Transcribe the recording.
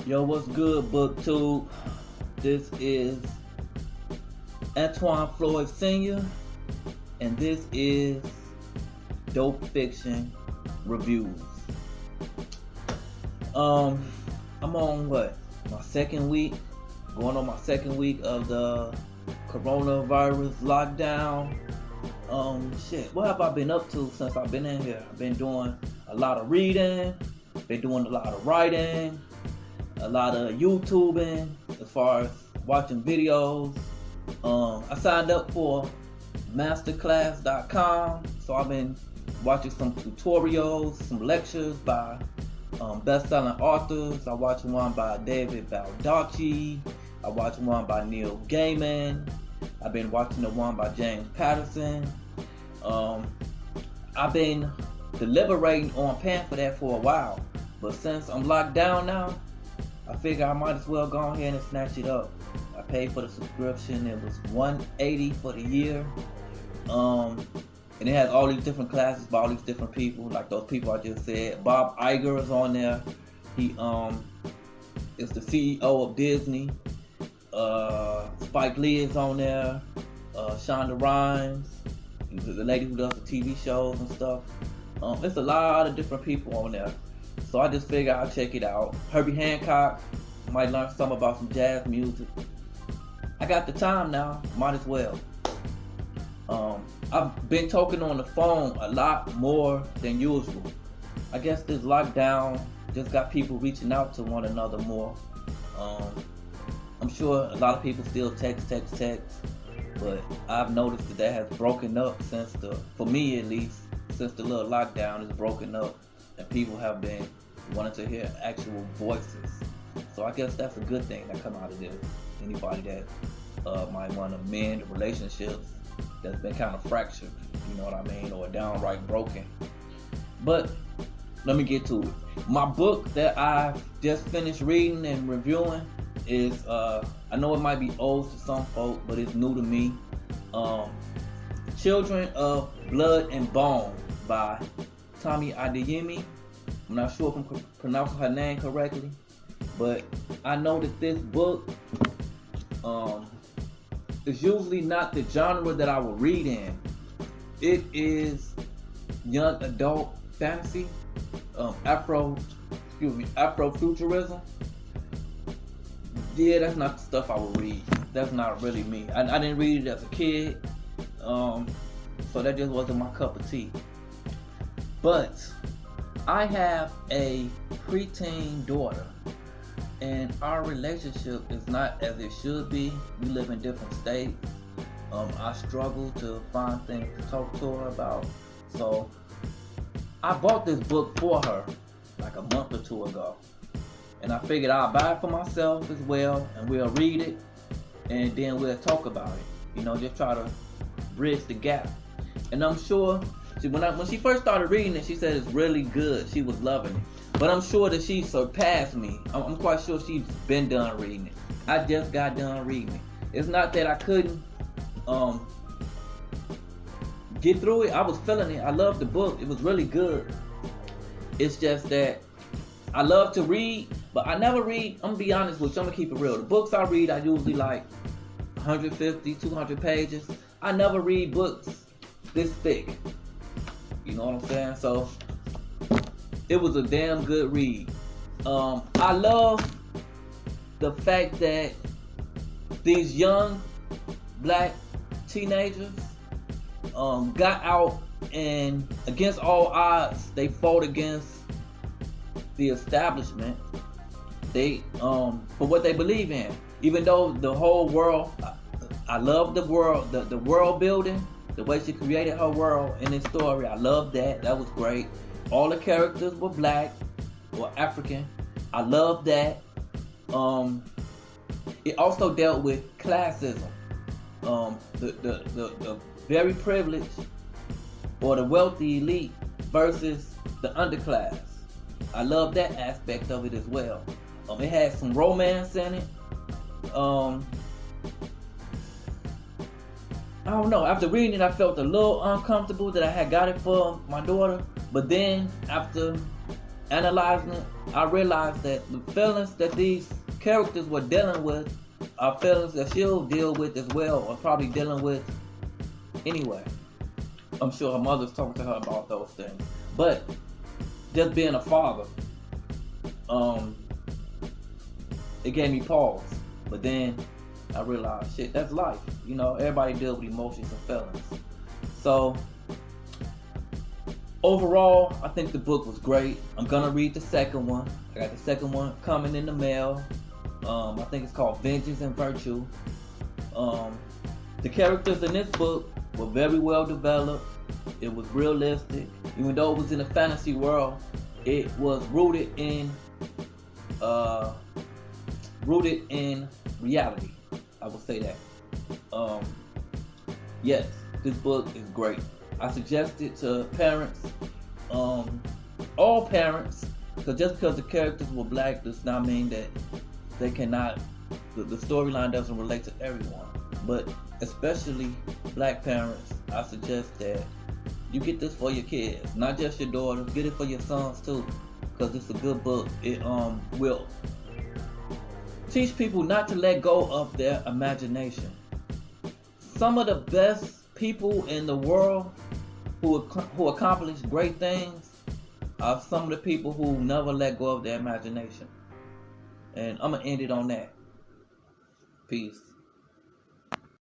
Yo, what's good, BookTube? This is Antoine Floyd Sr. and this is Dope Fiction Reviews. I'm on my second week, going on my second week of the coronavirus lockdown. What have I been up to since I've been in here? I've been doing a lot of reading, been doing a lot of writing, a lot of YouTubing as far as watching videos. I signed up for masterclass.com, so I've been watching some tutorials, some lectures by best-selling authors. I watched one by David Baldacci. I watched one by Neil Gaiman. I've been watching the one by James Patterson. I've been deliberating on paying for that for a while, but since I'm locked down now, I figure I might as well go ahead and snatch it up. I paid for the subscription. It was $180 for the year. And it has all these different classes by all these different people, like those people I just said. Bob Iger is on there. He is the CEO of Disney. Spike Lee is on there. Shonda Rhimes, the lady who does the TV shows and stuff. It's a lot of different people on there. So I just figured I'll check it out. Herbie Hancock, might learn something about some jazz music. I got the time now, might as well. I've been talking on the phone a lot more than usual. I guess this lockdown just got people reaching out to one another more. I'm sure a lot of people still text, but I've noticed that has broken up for me at least, since the little lockdown is broken up. And people have been wanting to hear actual voices. So I guess that's a good thing that come out of this. Anybody that might want to mend relationships that's been kind of fractured, you know what I mean, or downright broken. But let me get to it. My book that I've just finished reading and reviewing is, I know it might be old to some folk, but it's new to me. Children of Blood and Bone by Tommy Adeyemi. I'm not sure if I'm pronouncing her name correctly, but I know that this book is usually not the genre that I would read in. It is young adult fantasy, Afrofuturism. Yeah, that's not the stuff I would read. That's not really me. I didn't read it as a kid, so that just wasn't my cup of tea. But I have a preteen daughter, and our relationship is not as it should be. We live in different states. I struggle to find things to talk to her about. So I bought this book for her like a month or two ago. And I figured I'll buy it for myself as well, and we'll read it, and then we'll talk about it. You know, just try to bridge the gap. And I'm sure when she first started reading it, she said it's really good. She was loving it. But I'm sure that she surpassed me. I'm quite sure she's been done reading it. I just got done reading it. It's not that I couldn't get through it. I was feeling it. I loved the book. It was really good. It's just that I love to read, but I never read. I'm gonna be honest with you. I'm gonna keep it real. The books I read, I usually like 150, 200 pages. I never read books this thick. You know what I'm saying? So it was a damn good read. I love the fact that these young black teenagers got out, and against all odds, they fought against the establishment. They for what they believe in. Even though the whole world, I love the world, the world building. The way she created her world in this story, I love that. That was great. All the characters were black or African. I love that. It also dealt with classism. The very privileged or the wealthy elite versus the underclass. I love that aspect of it as well. It had some romance in it. I don't know, after reading it, I felt a little uncomfortable that I had got it for my daughter. But then, after analyzing it, I realized that the feelings that these characters were dealing with are feelings that she'll deal with as well, or probably dealing with anyway. I'm sure her mother's talking to her about those things. But just being a father, it gave me pause. But then I realized, shit, that's life. You know, everybody deals with emotions and feelings. So overall, I think the book was great. I'm gonna read the second one. I got the second one coming in the mail. I think it's called Vengeance and Virtue. The characters in this book were very well developed. It was realistic. Even though it was in a fantasy world, it was rooted in reality. I will say that. Yes, this book is great. I suggest it to parents, all parents, because just because the characters were black does not mean that they cannot, the storyline doesn't relate to everyone. But especially black parents, I suggest that you get this for your kids, not just your daughters. Get it for your sons too, because it's a good book. It will teach people not to let go of their imagination. Some of the best people in the world who accomplish great things are some of the people who never let go of their imagination. And I'm gonna end it on that. Peace.